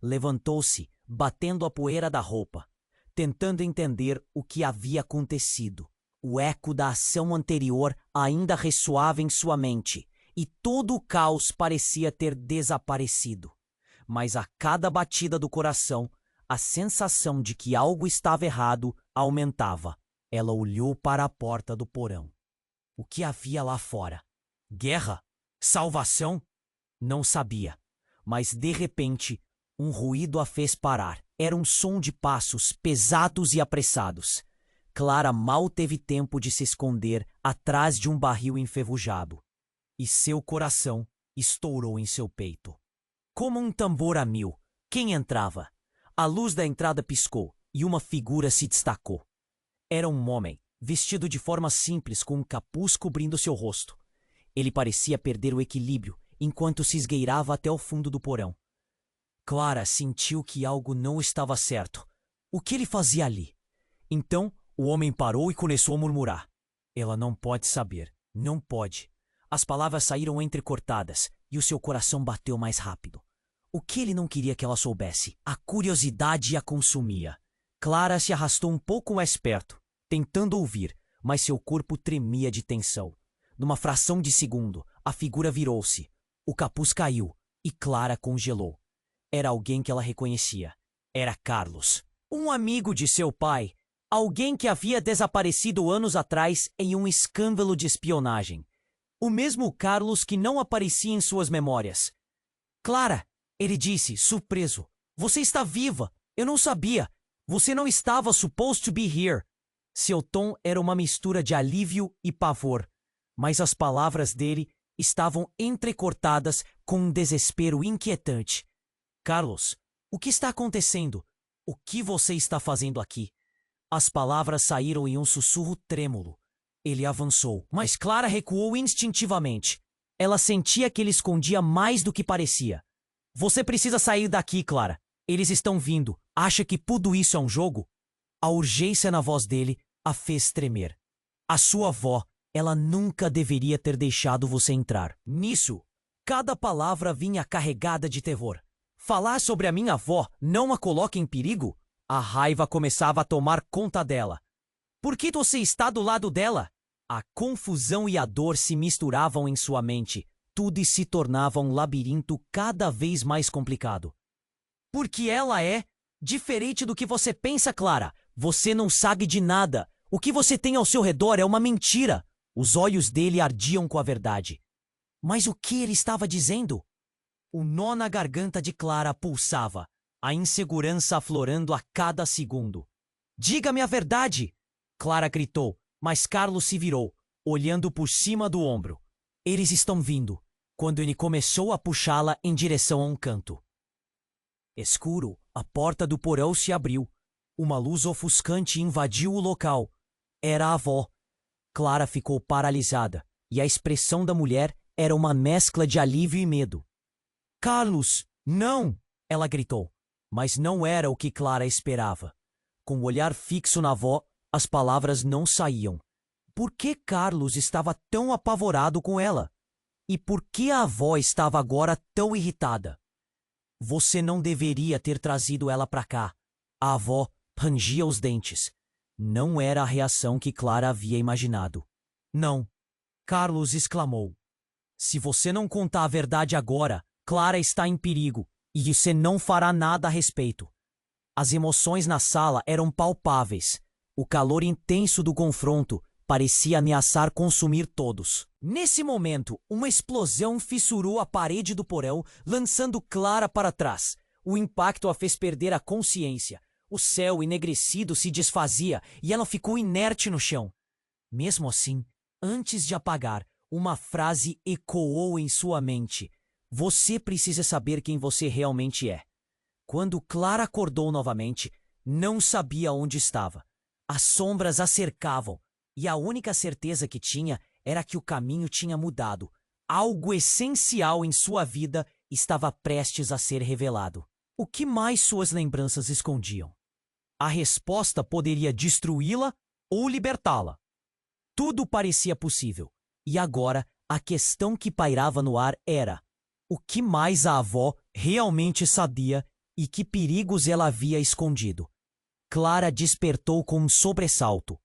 Levantou-se, batendo a poeira da roupa, tentando entender o que havia acontecido. O eco da ação anterior ainda ressoava em sua mente, e todo o caos parecia ter desaparecido. Mas a cada batida do coração, a sensação de que algo estava errado aumentava. Ela olhou para a porta do porão. O que havia lá fora? Guerra? Salvação? Não sabia. Mas, de repente, um ruído a fez parar. Era um som de passos pesados e apressados. Clara mal teve tempo de se esconder atrás de um barril enferrujado. E seu coração estourou em seu peito. Como um tambor a mil, quem entrava? A luz da entrada piscou e uma figura se destacou. Era um homem, vestido de forma simples com um capuz cobrindo seu rosto. Ele parecia perder o equilíbrio enquanto se esgueirava até o fundo do porão. Clara sentiu que algo não estava certo. O que ele fazia ali? Então, o homem parou e começou a murmurar. Ela não pode saber. Não pode. As palavras saíram entrecortadas e o seu coração bateu mais rápido. O que ele não queria que ela soubesse? A curiosidade a consumia. Clara se arrastou um pouco mais perto, tentando ouvir, mas seu corpo tremia de tensão. Numa fração de segundo, a figura virou-se. O capuz caiu e Clara congelou. Era alguém que ela reconhecia. Era Carlos, um amigo de seu pai, alguém que havia desaparecido anos atrás em um escândalo de espionagem. O mesmo Carlos que não aparecia em suas memórias. Clara, ele disse, surpreso. Você está viva. Eu não sabia. Você não estava supposed to be here. Seu tom era uma mistura de alívio e pavor, mas as palavras dele estavam entrecortadas com um desespero inquietante. Carlos, o que está acontecendo? O que você está fazendo aqui? As palavras saíram em um sussurro trêmulo. Ele avançou, mas Clara recuou instintivamente. Ela sentia que ele escondia mais do que parecia. Você precisa sair daqui, Clara. Eles estão vindo. Acha que tudo isso é um jogo? A urgência na voz dele a fez tremer. A sua avó, ela nunca deveria ter deixado você entrar. Nisso, cada palavra vinha carregada de terror. Falar sobre a minha avó não a coloca em perigo? A raiva começava a tomar conta dela. Por que você está do lado dela? A confusão e a dor se misturavam em sua mente. Tudo se tornava um labirinto cada vez mais complicado. Porque ela é diferente do que você pensa, Clara. Você não sabe de nada. O que você tem ao seu redor é uma mentira. Os olhos dele ardiam com a verdade. Mas o que ele estava dizendo? O nó na garganta de Clara pulsava, a insegurança aflorando a cada segundo. Diga-me a verdade! Clara gritou, mas Carlos se virou, olhando por cima do ombro. Eles estão vindo, quando ele começou a puxá-la em direção a um canto. Escuro, a porta do porão se abriu. Uma luz ofuscante invadiu o local. Era a avó. Clara ficou paralisada, e a expressão da mulher era uma mescla de alívio e medo. Carlos, não! Ela gritou, mas não era o que Clara esperava. Com o olhar fixo na avó, as palavras não saíam. Por que Carlos estava tão apavorado com ela? E por que a avó estava agora tão irritada? Você não deveria ter trazido ela para cá. A avó rangia os dentes. Não era a reação que Clara havia imaginado. Não, Carlos exclamou. Se você não contar a verdade agora, Clara está em perigo e você não fará nada a respeito. As emoções na sala eram palpáveis. O calor intenso do confronto parecia ameaçar consumir todos. Nesse momento, uma explosão fissurou a parede do porão, lançando Clara para trás. O impacto a fez perder a consciência. O céu enegrecido se desfazia e ela ficou inerte no chão. Mesmo assim, antes de apagar, uma frase ecoou em sua mente. Você precisa saber quem você realmente é. Quando Clara acordou novamente, não sabia onde estava. As sombras a cercavam, e a única certeza que tinha era que o caminho tinha mudado. Algo essencial em sua vida estava prestes a ser revelado. O que mais suas lembranças escondiam? A resposta poderia destruí-la ou libertá-la. Tudo parecia possível, e agora a questão que pairava no ar era: o que mais a avó realmente sabia e que perigos ela havia escondido? Clara despertou com um sobressalto.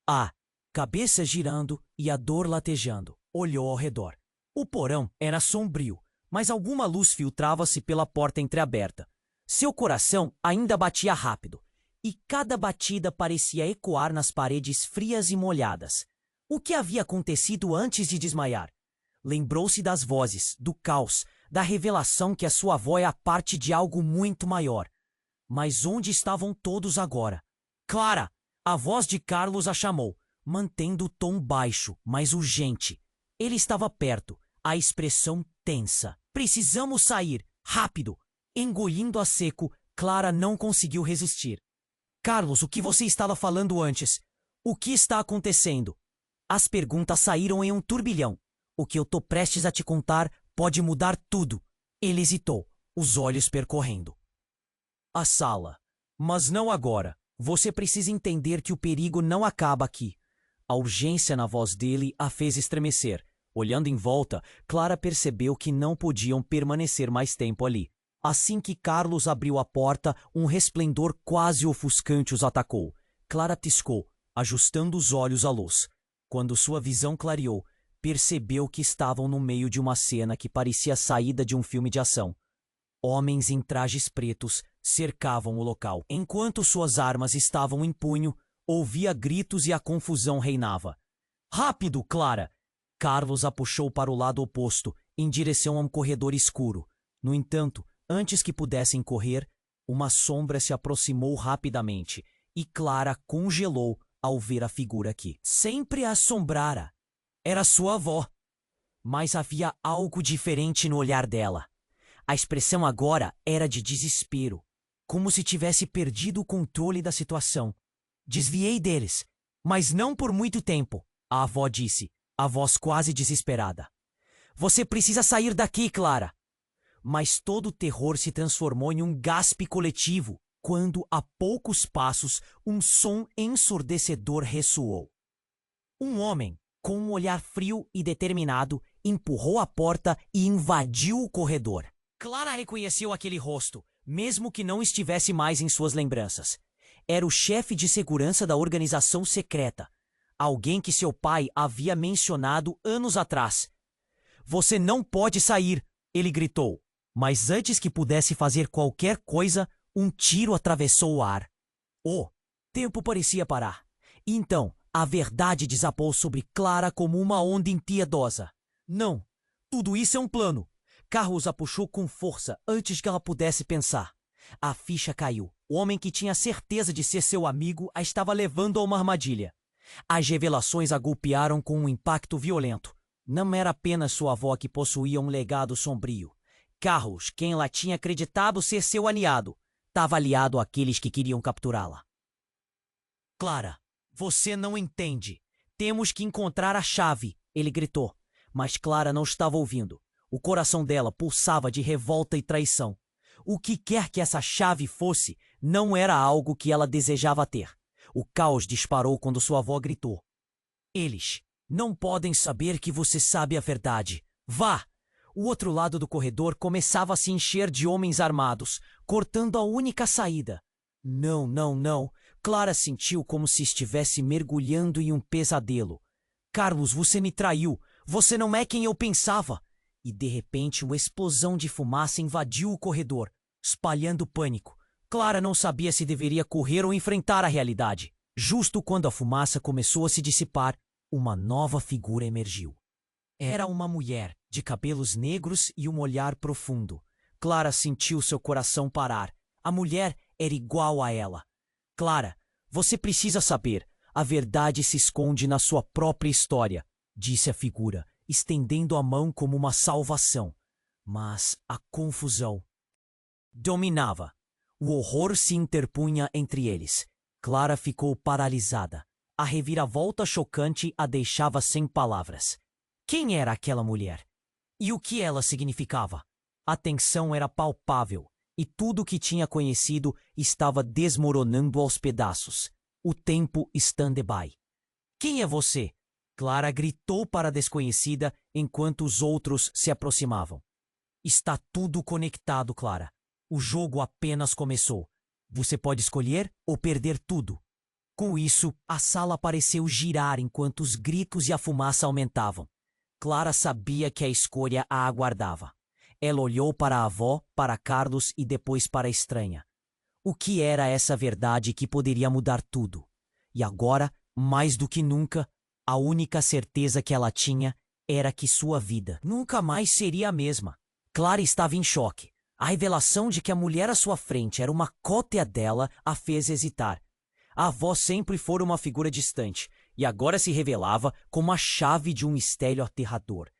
A cabeça girando e a dor latejando. Olhou ao redor. O porão era sombrio, mas alguma luz filtrava-se pela porta entreaberta. Seu coração ainda batia rápido, e cada batida parecia ecoar nas paredes frias e molhadas. O que havia acontecido antes de desmaiar? Lembrou-se das vozes, do caos, da revelação que a sua avó é a parte de algo muito maior. Mas onde estavam todos agora? Clara! A voz de Carlos a chamou, mantendo o tom baixo, mas urgente. Ele estava perto, a expressão tensa. Precisamos sair, rápido! Engolindo a seco, Clara não conseguiu resistir. Carlos, o que você estava falando antes? O que está acontecendo? As perguntas saíram em um turbilhão. O que eu tô prestes a te contar pode mudar tudo. Ele hesitou, os olhos percorrendo a sala. Mas não agora. Você precisa entender que o perigo não acaba aqui. A urgência na voz dele a fez estremecer. Olhando em volta, Clara percebeu que não podiam permanecer mais tempo ali. Assim que Carlos abriu a porta, um resplendor quase ofuscante os atacou. Clara piscou, ajustando os olhos à luz. Quando sua visão clareou, percebeu que estavam no meio de uma cena que parecia saída de um filme de ação. Homens em trajes pretos cercavam o local. Enquanto suas armas estavam em punho, ouvia gritos e a confusão reinava. Rápido, Clara! Carlos a puxou para o lado oposto, em direção a um corredor escuro. No entanto, antes que pudessem correr, uma sombra se aproximou rapidamente e Clara congelou ao ver a figura que sempre a assombrara. Era sua avó. Mas havia algo diferente no olhar dela. A expressão agora era de desespero, como se tivesse perdido o controle da situação. Desviei deles, mas não por muito tempo, a avó disse, a voz quase desesperada. Você precisa sair daqui, Clara. Mas todo o terror se transformou em um gaspe coletivo quando, a poucos passos, um som ensurdecedor ressoou. Um homem, com um olhar frio e determinado, empurrou a porta e invadiu o corredor. Clara reconheceu aquele rosto, mesmo que não estivesse mais em suas lembranças. Era o chefe de segurança da organização secreta, alguém que seu pai havia mencionado anos atrás. Você não pode sair, ele gritou. Mas antes que pudesse fazer qualquer coisa, um tiro atravessou o ar. O tempo parecia parar. E então, a verdade desabou sobre Clara como uma onda impiedosa. Não, tudo isso é um plano. Carlos a puxou com força antes que ela pudesse pensar. A ficha caiu. O homem que tinha certeza de ser seu amigo a estava levando a uma armadilha. As revelações a golpearam com um impacto violento. Não era apenas sua avó que possuía um legado sombrio. Carlos, quem ela tinha acreditado ser seu aliado, estava aliado àqueles que queriam capturá-la. Clara, você não entende. Temos que encontrar a chave, ele gritou. Mas Clara não estava ouvindo. O coração dela pulsava de revolta e traição. O que quer que essa chave fosse, não era algo que ela desejava ter. O caos disparou quando sua avó gritou. Eles não podem saber que você sabe a verdade. Vá! O outro lado do corredor começava a se encher de homens armados, cortando a única saída. Não, não, não. Clara sentiu como se estivesse mergulhando em um pesadelo. Carlos, você me traiu. Você não é quem eu pensava. E de repente uma explosão de fumaça invadiu o corredor, espalhando pânico. Clara não sabia se deveria correr ou enfrentar a realidade. Justo quando a fumaça começou a se dissipar, uma nova figura emergiu. Era uma mulher, de cabelos negros e um olhar profundo. Clara sentiu seu coração parar. A mulher era igual a ela. Clara, você precisa saber. A verdade se esconde na sua própria história, disse a figura, estendendo a mão como uma salvação. Mas a confusão dominava. O horror se interpunha entre eles. Clara ficou paralisada. A reviravolta chocante a deixava sem palavras. Quem era aquela mulher? E o que ela significava? A tensão era palpável, e tudo o que tinha conhecido estava desmoronando aos pedaços. O tempo stand-by. Quem é você? Clara gritou para a desconhecida enquanto os outros se aproximavam. Está tudo conectado, Clara. O jogo apenas começou. Você pode escolher ou perder tudo. Com isso, a sala pareceu girar enquanto os gritos e a fumaça aumentavam. Clara sabia que a escolha a aguardava. Ela olhou para a avó, para Carlos e depois para a estranha. O que era essa verdade que poderia mudar tudo? E agora, mais do que nunca, a única certeza que ela tinha era que sua vida nunca mais seria a mesma. Clara estava em choque. A revelação de que a mulher à sua frente era uma cópia dela a fez hesitar. A avó sempre fora uma figura distante, e agora se revelava como a chave de um mistério aterrador.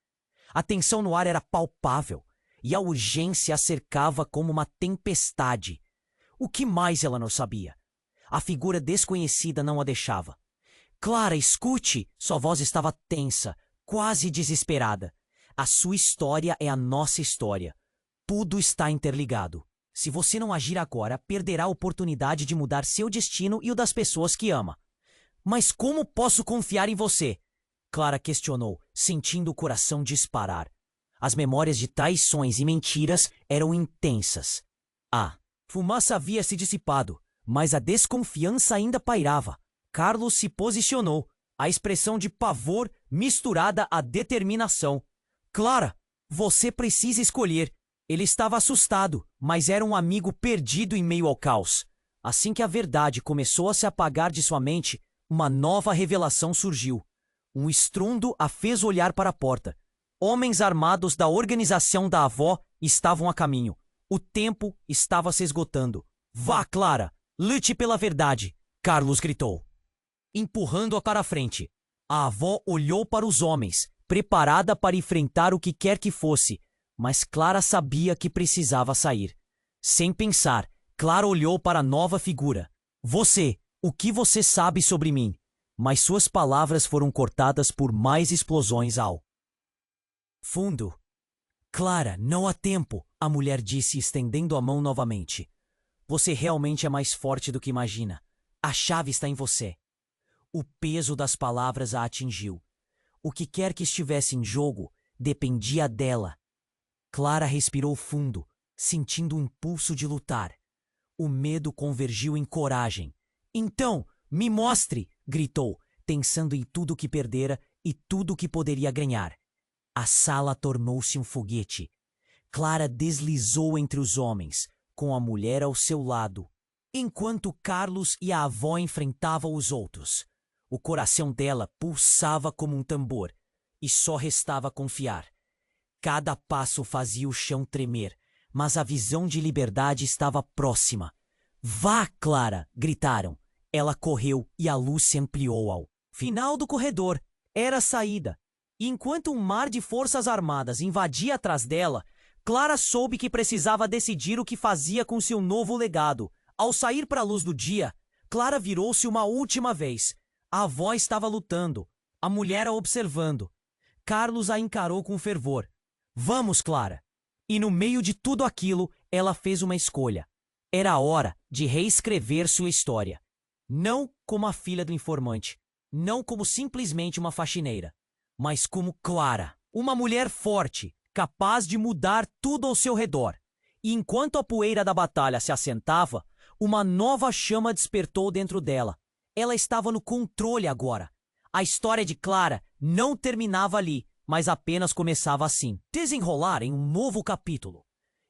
A tensão no ar era palpável, e a urgência a cercava como uma tempestade. O que mais ela não sabia? A figura desconhecida não a deixava. Clara, escute! Sua voz estava tensa, quase desesperada. A sua história é a nossa história. Tudo está interligado. Se você não agir agora, perderá a oportunidade de mudar seu destino e o das pessoas que ama. Mas como posso confiar em você? Clara questionou, sentindo o coração disparar. As memórias de traições e mentiras eram intensas. A fumaça havia se dissipado, mas a desconfiança ainda pairava. Carlos se posicionou, a expressão de pavor misturada à determinação. Clara, você precisa escolher. Ele estava assustado, mas era um amigo perdido em meio ao caos. Assim que a verdade começou a se apagar de sua mente, uma nova revelação surgiu. Um estrondo a fez olhar para a porta. Homens armados da organização da avó estavam a caminho. O tempo estava se esgotando. Vá, Clara! Lute pela verdade! Carlos gritou, empurrando-a para a frente. A avó olhou para os homens, preparada para enfrentar o que quer que fosse. Mas Clara sabia que precisava sair. Sem pensar, Clara olhou para a nova figura. Você, o que você sabe sobre mim? Mas suas palavras foram cortadas por mais explosões ao fundo. Clara, não há tempo, a mulher disse, estendendo a mão novamente. Você realmente é mais forte do que imagina. A chave está em você. O peso das palavras a atingiu. O que quer que estivesse em jogo dependia dela. Clara respirou fundo, sentindo o impulso de lutar. O medo convergiu em coragem. Então, me mostre! Gritou, pensando em tudo o que perdera e tudo o que poderia ganhar. A sala tornou-se um foguete. Clara deslizou entre os homens, com a mulher ao seu lado, enquanto Carlos e a avó enfrentavam os outros. O coração dela pulsava como um tambor, e só restava confiar. Cada passo fazia o chão tremer, mas a visão de liberdade estava próxima. Vá, Clara! Gritaram. Ela correu e a luz se ampliou ao final do corredor. Era a saída. E enquanto um mar de forças armadas invadia atrás dela, Clara soube que precisava decidir o que fazia com seu novo legado. Ao sair para a luz do dia, Clara virou-se uma última vez. A avó estava lutando, a mulher a observando. Carlos a encarou com fervor. Vamos, Clara! E no meio de tudo aquilo, ela fez uma escolha. Era a hora de reescrever sua história. Não como a filha do informante, não como simplesmente uma faxineira, mas como Clara, uma mulher forte, capaz de mudar tudo ao seu redor. E enquanto a poeira da batalha se assentava, uma nova chama despertou dentro dela. Ela estava no controle agora. A história de Clara não terminava ali, mas apenas começava assim, desenrolar em um novo capítulo.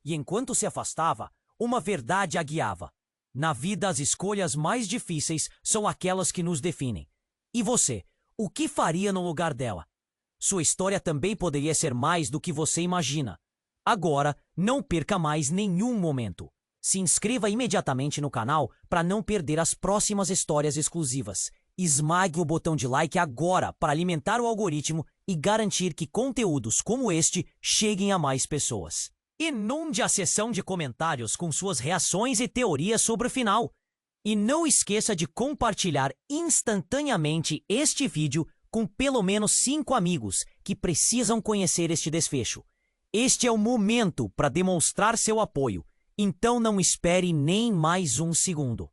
E enquanto se afastava, uma verdade a guiava. Na vida, as escolhas mais difíceis são aquelas que nos definem. E você, o que faria no lugar dela? Sua história também poderia ser mais do que você imagina. Agora, não perca mais nenhum momento. Se inscreva imediatamente no canal para não perder as próximas histórias exclusivas. Esmague o botão de like agora para alimentar o algoritmo e garantir que conteúdos como este cheguem a mais pessoas. Inunde a seção de comentários com suas reações e teorias sobre o final. E não esqueça de compartilhar instantaneamente este vídeo com pelo menos 5 amigos que precisam conhecer este desfecho. Este é o momento para demonstrar seu apoio, então não espere nem mais um segundo.